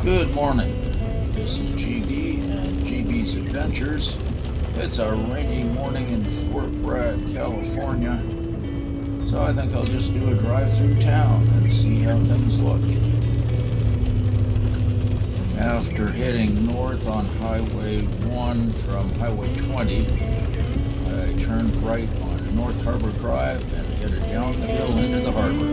Good morning. This is GB and GB's Adventures. It's a rainy morning in Fort Bragg, California. So I think I'll just do a drive through town and see how things look. After heading north on Highway 1 from Highway 20, I turned right on North Harbor Drive and headed down the hill into the harbor.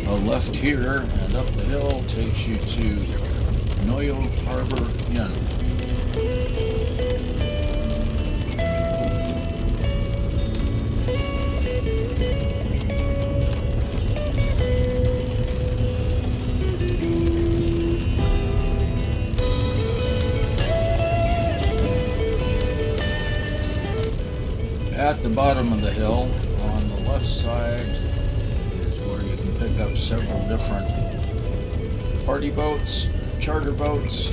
A left here and up the hill takes you to Noyo Harbor Inn. At the bottom of the hill, on the left side, is where you can pick up several different party boats, charter boats,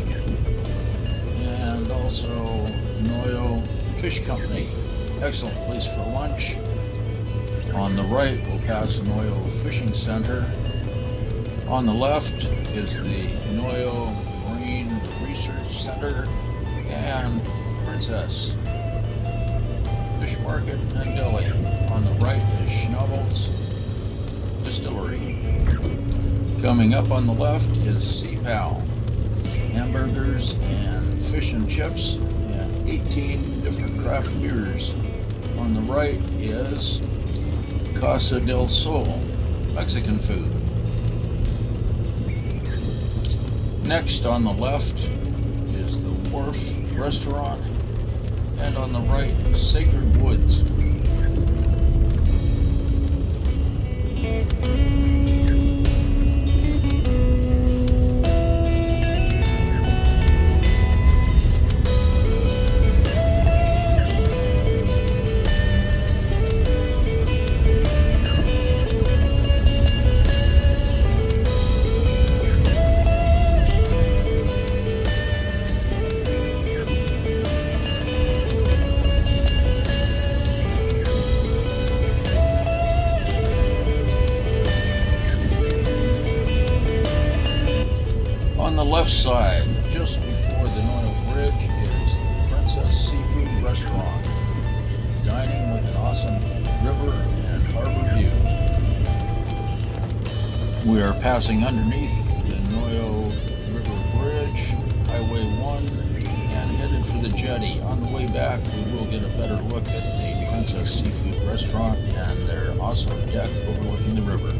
and also Noyo Fish Company. Excellent place for lunch. On the right, we'll pass Noyo Fishing Center. On the left is the Noyo Marine Research Center and Princess Fish Market and Deli. On the right is Schnaubel's Distillery. Coming up on the left is Sea Pal, hamburgers and fish and chips, and 18 different craft beers. On the right is Casa del Sol, Mexican food. Next on the left is the Wharf Restaurant, and on the right, Sacred Woods. On the left side, just before the Noyo Bridge, is the Princess Seafood Restaurant, dining with an awesome river and harbor view. We are passing underneath the Noyo River Bridge, Highway 1, and headed for the jetty. On the way back, we will get a better look at the Princess Seafood Restaurant and their awesome deck overlooking the river.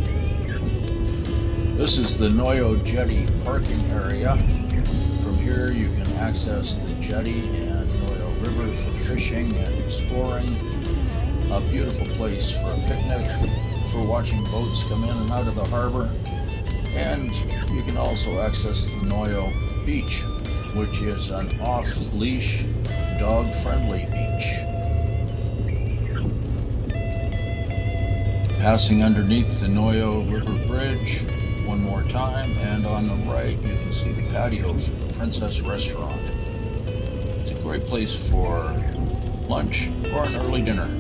This is the Noyo Jetty parking area. From here you can access the jetty and Noyo River for fishing and exploring. A beautiful place for a picnic, for watching boats come in and out of the harbor. And you can also access the Noyo Beach, which is an off-leash, dog-friendly beach. Passing underneath the Noyo River Bridge one more time, and on the right you can see the patio for the Princess Restaurant. It's a great place for lunch or an early dinner.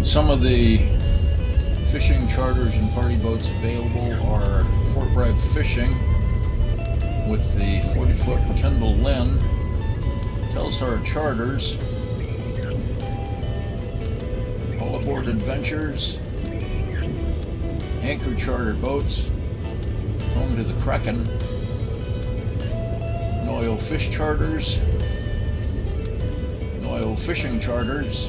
Some of the fishing charters and party boats available are Fort Bragg Fishing with the 40-foot Kendall Lynn, Telstar Charters, all port adventures, anchor charter boats, home to the Kraken, Noyo fish charters, Noyo fishing charters,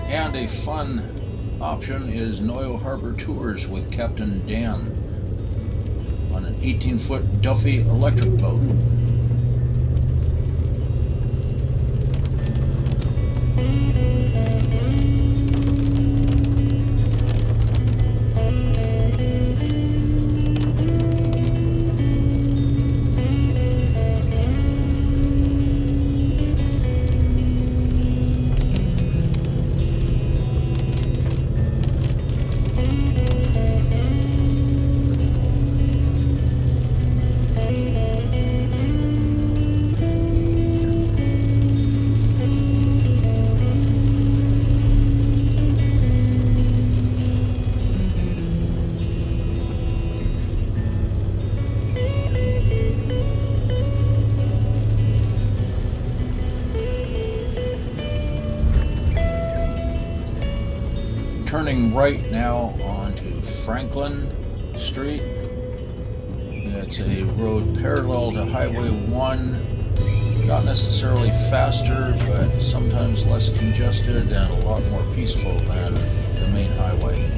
and a fun option is Noyo Harbor Tours with Captain Dan on an 18-foot Duffy electric boat. Turning right now onto Franklin Street. It's a road parallel to Highway 1, not necessarily faster, but sometimes less congested and a lot more peaceful than the main highway.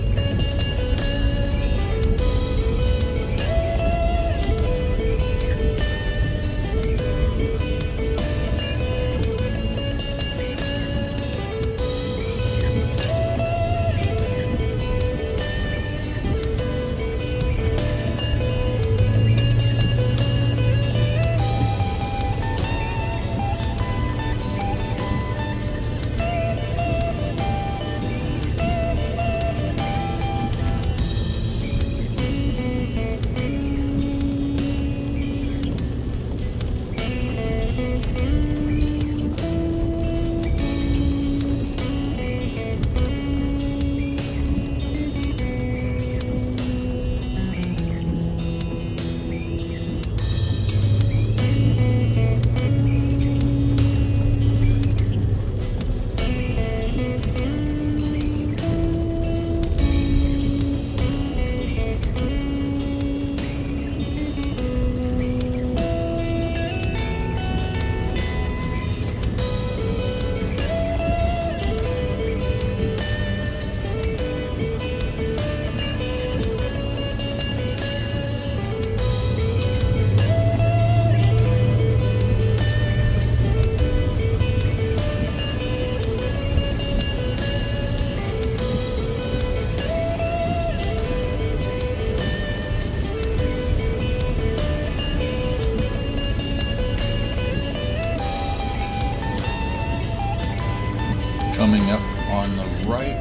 Coming up on the right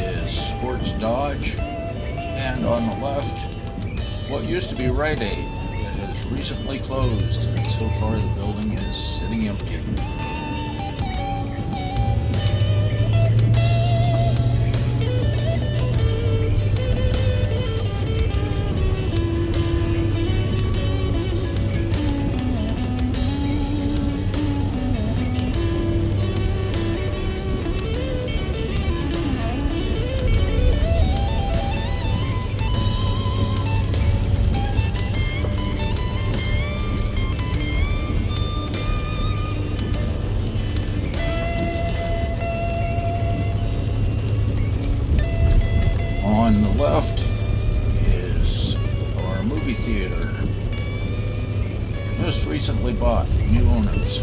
is Sports Dodge, and on the left, what used to be Rite Aid. It has recently closed, and so far the building is sitting empty. On the left is our movie theater, just recently bought, new owners.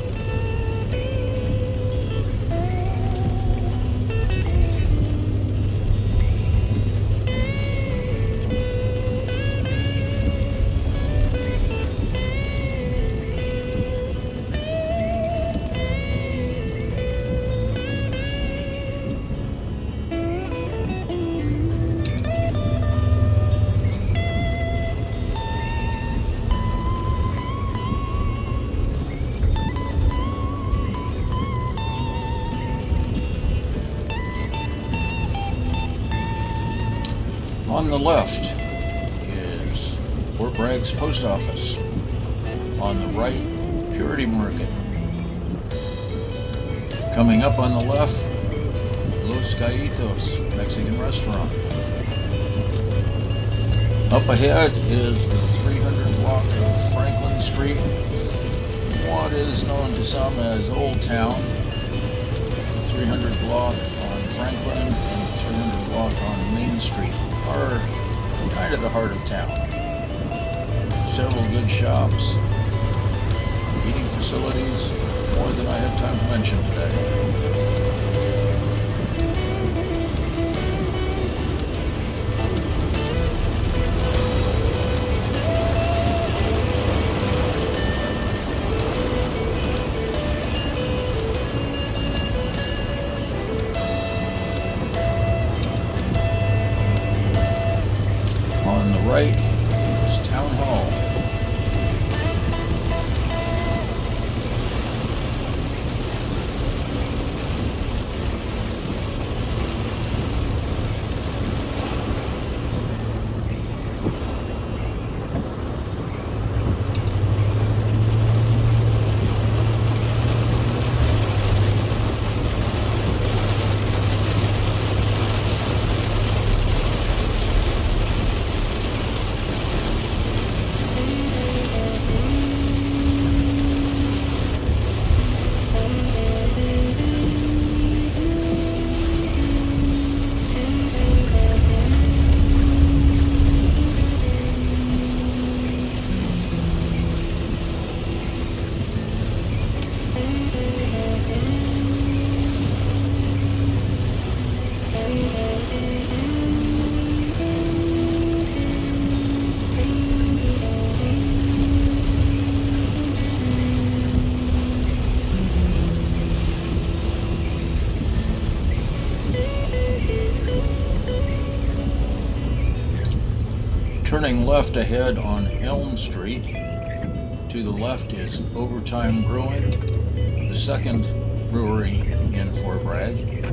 On the left there's Fort Bragg's post office. On the right, Purity Market. Coming up on the left, Los Gallitos Mexican restaurant. Up ahead is the 300 block of Franklin Street, what is known to some as Old Town. The 300 block on Franklin and the 300 block on Main Street are kind of the heart of town. Several good shops, eating facilities, more than I have time to mention today. On the right is Town Hall. Turning left ahead on Elm Street, to the left is Overtime Brewing, the second brewery in Fort Bragg.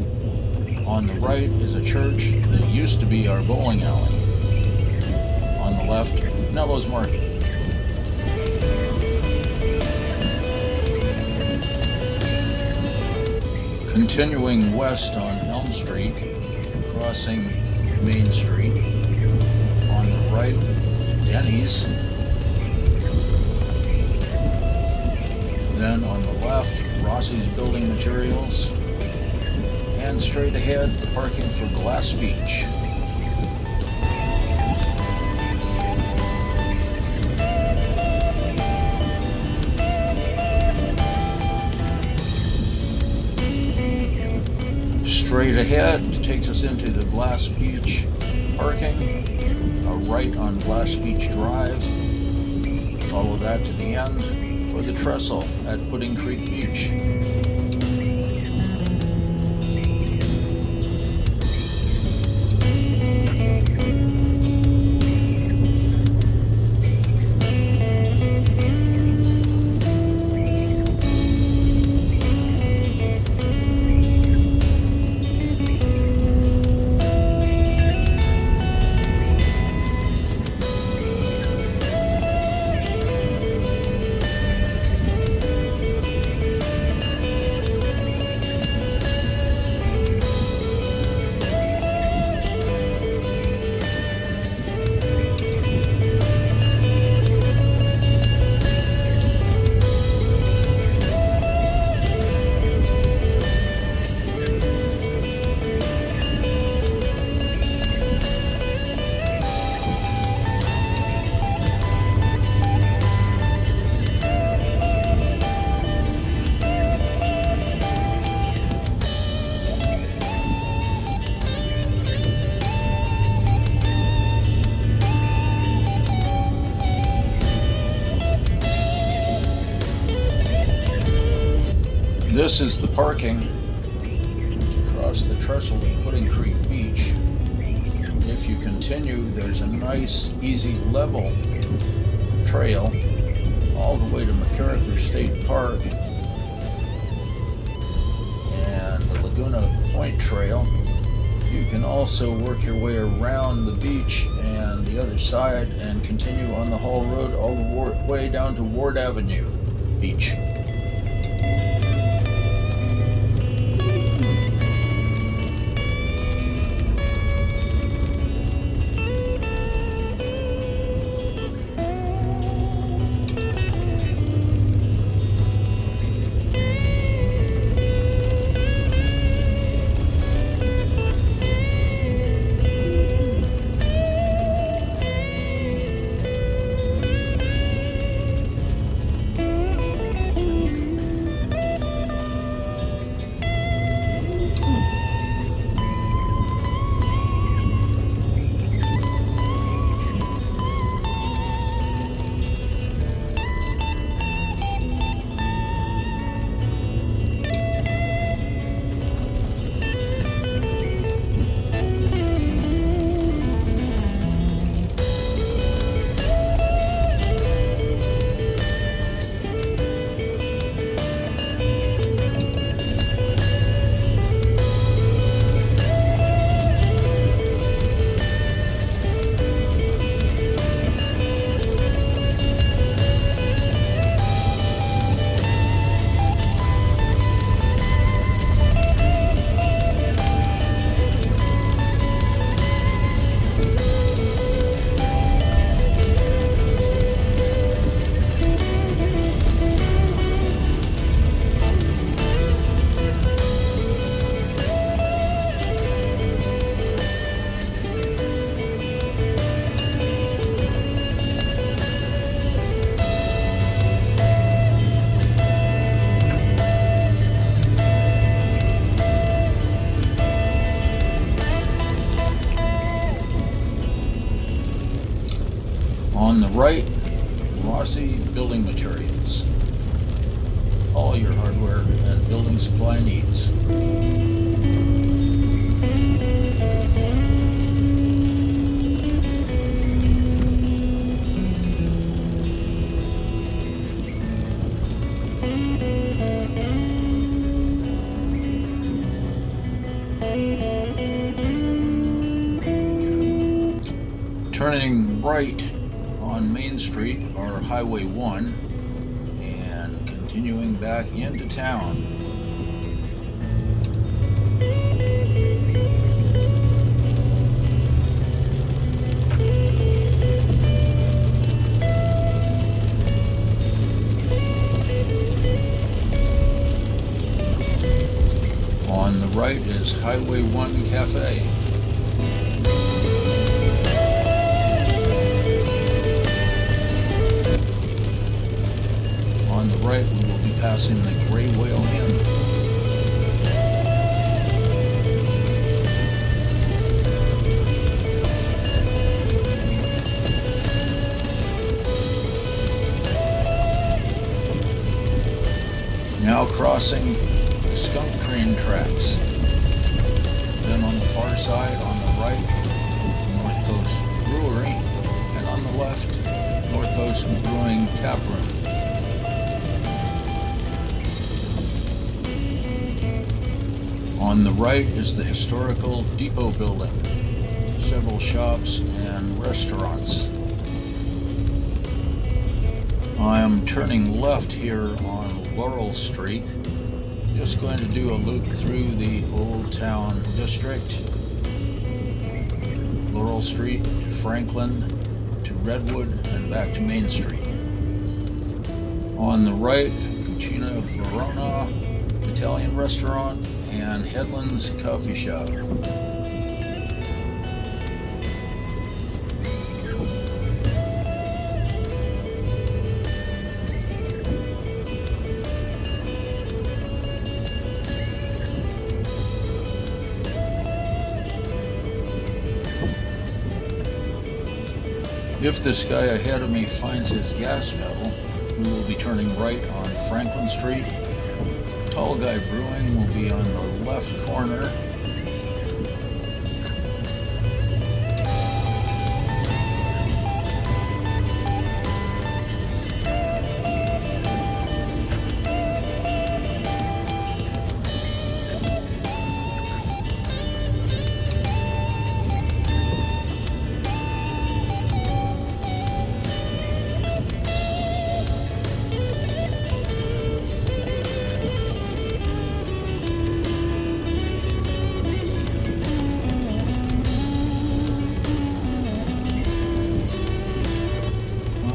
On the right is a church that used to be our bowling alley. On the left, Nello's Market. Continuing west on Elm Street, crossing Main Street. On the right, Denny's. Then on the left, Rossi's Building Materials. And straight ahead, the parking for Glass Beach. Straight ahead takes us into the Glass Beach parking. A right on Glass Beach Drive. Follow that to the end for the trestle at Pudding Creek Beach. This is the parking to cross the trestle at Pudding Creek Beach. If you continue, there's a nice, easy, level trail all the way to McCarricker State Park and the Laguna Point Trail. You can also work your way around the beach and the the other side and continue on the Hall Road all the way down to Ward Avenue Beach. On the right, Rossi Building Materials. All your hardware and building supply needs. Turning right on Main Street or Highway 1 and continuing back into town. On the right is Highway 1 Cafe. On the right, we will be passing the Gray Whale Inn. Now crossing Skunk Train tracks. Then on the far side, on the right, North Coast Brewery, and on the left, North Coast Brewing Tap Room. On the right is the historical depot building, several shops and restaurants. I am turning left here on Laurel Street, just going to do a loop through the Old Town District, Laurel Street to Franklin to Redwood and back to Main Street. On the right, Cucina Verona Italian restaurant and Headlands Coffee Shop. If this guy ahead of me finds his gas pedal, we will be turning right on Franklin Street. Tall Guy Brewing will be on the left corner.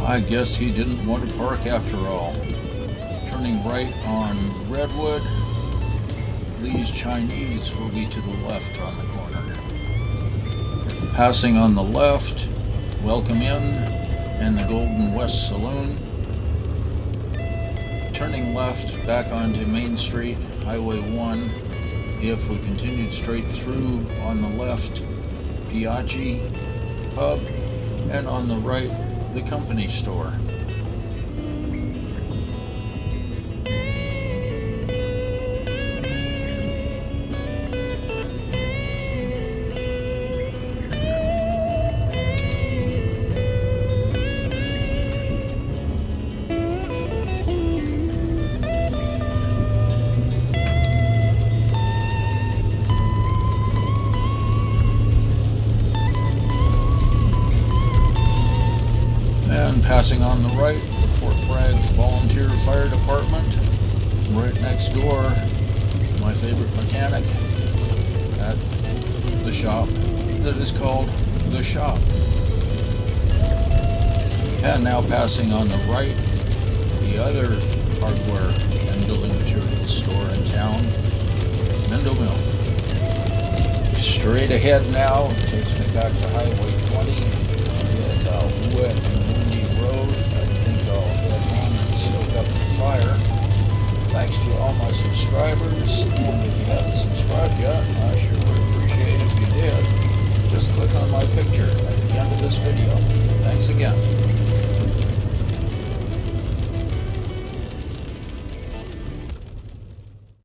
I guess he didn't want to park after all. Turning right on Redwood, Lee's Chinese will be to the left on the corner. Passing on the left, Welcome Inn and the Golden West Saloon. Turning left back onto Main Street, Highway 1. If we continued straight through, on the left, Piaggi Pub, and on the right, the Company Store. And passing on the right, the Fort Bragg Volunteer Fire Department. Right next door, my favorite mechanic at the shop that is called The Shop. And now passing on the right, the other hardware and building materials store in town, Mendo Mill. Straight ahead now takes me back to Highway 20. It's a wet and windy road. I think I'll head home and soak up the fire. Thanks to all my subscribers, and if you haven't subscribed yet, I sure would appreciate if you did. Just click on my picture at the end of this video. Thanks again.